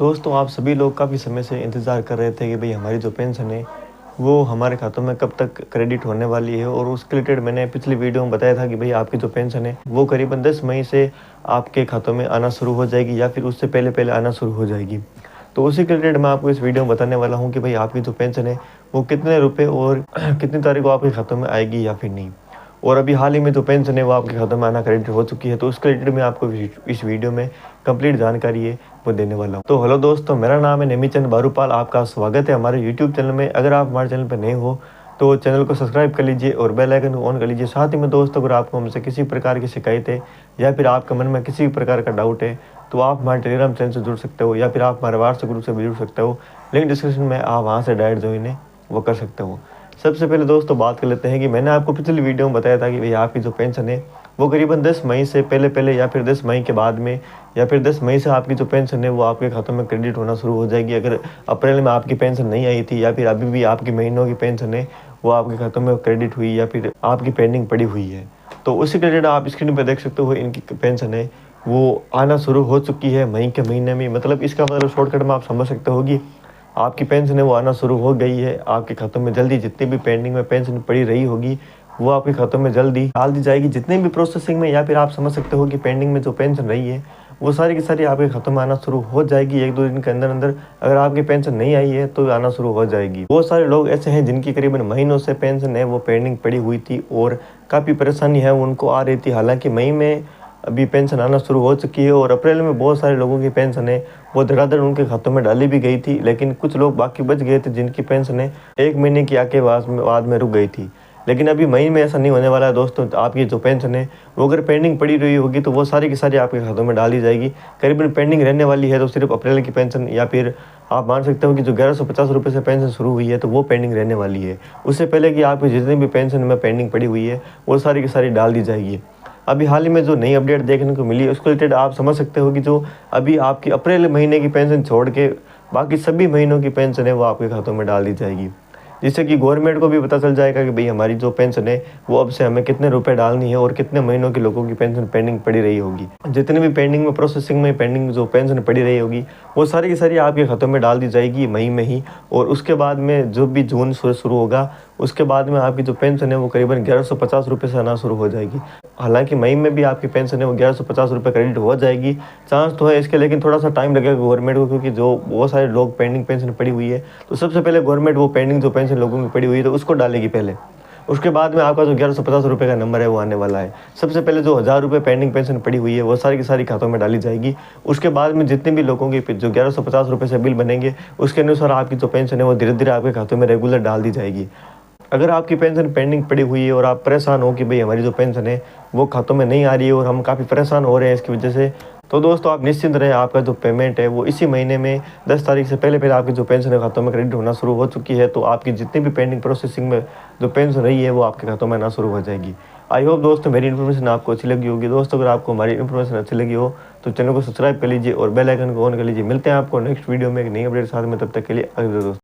दोस्तों, आप सभी लोग काफ़ी समय से इंतज़ार कर रहे थे कि भई हमारी जो पेंशन है, वो हमारे खातों में कब तक क्रेडिट होने वाली है और उसके रिलेटेड मैंने पिछली वीडियो में बताया था कि भई आपकी जो पेंशन है, वो करीबन 10 मई से आपके खातों में आना शुरू हो जाएगी या फिर उससे पहले-पहले आना शुरू हो जाएगी। तो उसी के रिलेटेड मैं आपको इस वीडियो में बताने वाला हूँ कि भई आपकी जो पेंशन है, वो कितने रुपए और कितनी तारीख को आपके खातों में आएगी या फिर नहीं। और अभी हाल ही में जो पेंशन है वो आपके खातों में आना क्रेडिट हो चुकी है, तो उसके रिलेटेड मैं आपको इस वीडियो में कंप्लीट जानकारी है वो देने वाला हूँ। तो हेलो दोस्तों, मेरा नाम है नेमीचंद बारूपाल। आपका स्वागत है हमारे यूट्यूब चैनल में। अगर आप हमारे चैनल पर नए हो तो चैनल को सब्सक्राइब कर लीजिए और बेल आइकन को ऑन कर लीजिए। साथ ही में दोस्तों, अगर आपको हमसे किसी प्रकार की शिकायत है या फिर आपके मन में किसी भी प्रकार का डाउट है, तो आप हमारे टेलीग्राम चैनल से जुड़ सकते हो या फिर आप हमारे व्हाट्सएप ग्रुप से भी जुड़ सकते हो। लिंक डिस्क्रिप्शन में, आप वहाँ से डायरेक्ट ज्वाइन है वो कर सकते हो। सबसे पहले दोस्तों बात कर लेते हैं कि मैंने आपको पिछली वीडियो में बताया था कि भई आपकी जो पेंशन है वो करीबन 10 मई से पहले-पहले या फिर 10 मई के बाद में या फिर 10 मई से आपकी जो पेंशन है वो आपके खातों में क्रेडिट होना शुरू हो जाएगी। अगर अप्रैल में आपकी पेंशन नहीं आई थी या फिर अभी भी आपकी महीनों की पेंशन है वो आपके खातों में क्रेडिट हुई या फिर आपकी पेंडिंग पड़ी हुई है, तो उसी के रिलेटेड आप स्क्रीन पर देख सकते हो इनकी पेंशन है वो आना शुरू हो चुकी है मई के महीने में। मतलब इसका मतलब शॉर्टकट में आप समझ सकते हो कि आपकी पेंशन है वो आना शुरू हो गई है। आपके खातों में जल्दी जितनी भी पेंडिंग में पेंशन पड़ी रही होगी वो आपके खातों में जल्दी डाल दी जाएगी। जितने भी प्रोसेसिंग में या फिर आप समझ सकते हो कि पेंडिंग में जो पेंशन रही है वो सारी की सारी आपके खातों में आना शुरू हो जाएगी 1-2 दिन के अंदर अंदर। अगर आपकी पेंशन नहीं आई है तो आना शुरू हो जाएगी। बहुत सारे लोग ऐसे हैं जिनकी करीबन महीनों से पेंशन है वो पेंडिंग पड़ी हुई थी और काफ़ी परेशानी है उनको आ रही थी। हालांकि मई में अभी पेंशन आना शुरू हो चुकी है और अप्रैल में बहुत सारे लोगों की पेंशन है वो धड़ाधड़ उनके खातों में डाली भी गई थी, लेकिन कुछ लोग बाकी बच गए थे जिनकी पेंशन है 1 महीने की आके बाद में रुक गई थी। लेकिन अभी मई में ऐसा नहीं होने वाला है दोस्तों। तो आपकी जो पेंशन है वो अगर पेंडिंग पड़ी रही होगी तो वो सारी की सारी आपके खातों में डाली जाएगी। करीबन पेंडिंग रहने वाली है तो सिर्फ अप्रैल की पेंशन या फिर आप मान सकते हो कि जो 1150 रुपये से पेंशन शुरू हुई है तो वो पेंडिंग रहने वाली है। उससे पहले कि आपकी जितनी भी पेंशन में पेंडिंग पड़ी हुई है वो सारी की सारी डाल दी जाएगी। अभी हाल ही में जो नई अपडेट देखने को मिली है उसको रिलेटेड आप समझ सकते हो कि जो अभी आपकी अप्रैल महीने की पेंशन छोड़ के बाकी सभी महीनों की पेंशन है वो आपके खातों में डाल दी जाएगी, जिससे कि गवर्नमेंट को भी पता चल जाएगा कि भाई हमारी जो पेंशन है वो अब से हमें कितने रुपए डालनी है और कितने महीनों के लोगों की पेंशन पेंडिंग पड़ी रही होगी। जितने भी पेंडिंग में प्रोसेसिंग में पेंडिंग जो पेंशन पड़ी रही होगी वो सारी की सारी आपके खातों में डाल दी जाएगी मई में ही। और उसके बाद में जो भी जून से शुरू होगा उसके बाद में आपकी जो पेंशन है वो करीबन 1150 रुपये से आना शुरू हो जाएगी। हालांकि मई में भी आपकी पेंशन है वो 1150 रुपये क्रेडिट हो जाएगी, चांस तो है इसके, लेकिन थोड़ा सा टाइम लगेगा गवर्नमेंट को, क्योंकि जो बहुत सारे लोग पेंडिंग पेंशन पड़ी हुई है तो सबसे पहले गवर्नमेंट वो पेंडिंग जो पेंशन लोगों की पड़ी हुई है तो उसको डालेगी पहले। उसके बाद में आपका जो 1150 रुपये का नंबर है वो आने वाला है। सबसे पहले जो 1000 रुपये पेंडिंग पेंशन पड़ी हुई है वो सारी की सारी खातों में डाली जाएगी। उसके बाद में जितने भी लोगों की जो 1150 रुपये से बिल बनेंगे उसके अनुसार आपकी जो पेंशन है वो धीरे धीरे आपके खातों में रेगुलर डाल दी जाएगी। अगर आपकी पेंशन पेंडिंग पड़ी हुई है और आप परेशान हो कि भाई हमारी जो पेंशन है वो खातों में नहीं आ रही है और हम काफ़ी परेशान हो रहे हैं इसकी वजह से, तो दोस्तों आप निश्चिंत रहें। आपका जो पेमेंट है वो इसी महीने में 10 तारीख से पहले आपकी जो पेंशन है खातों में क्रेडिट होना शुरू हो चुकी है। तो आपकी जितनी भी पेंडिंग प्रोसेसिंग में जो पेंशन रही है वो आपके खातों में आना शुरू हो जाएगी। आई होप दोस्तों मेरी इन्फॉर्मेशन आपको अच्छी लगी होगी। दोस्तों अगर आपको हमारी इन्फॉर्मेशन अच्छी लगी हो तो चैनल को सब्सक्राइब कर लीजिए और बेल आइकन को ऑन कर लीजिए। मिलते हैं आपको नेक्स्ट वीडियो में एक नई अपडेट साथ में, तब तक के लिए अलविदा दोस्तों।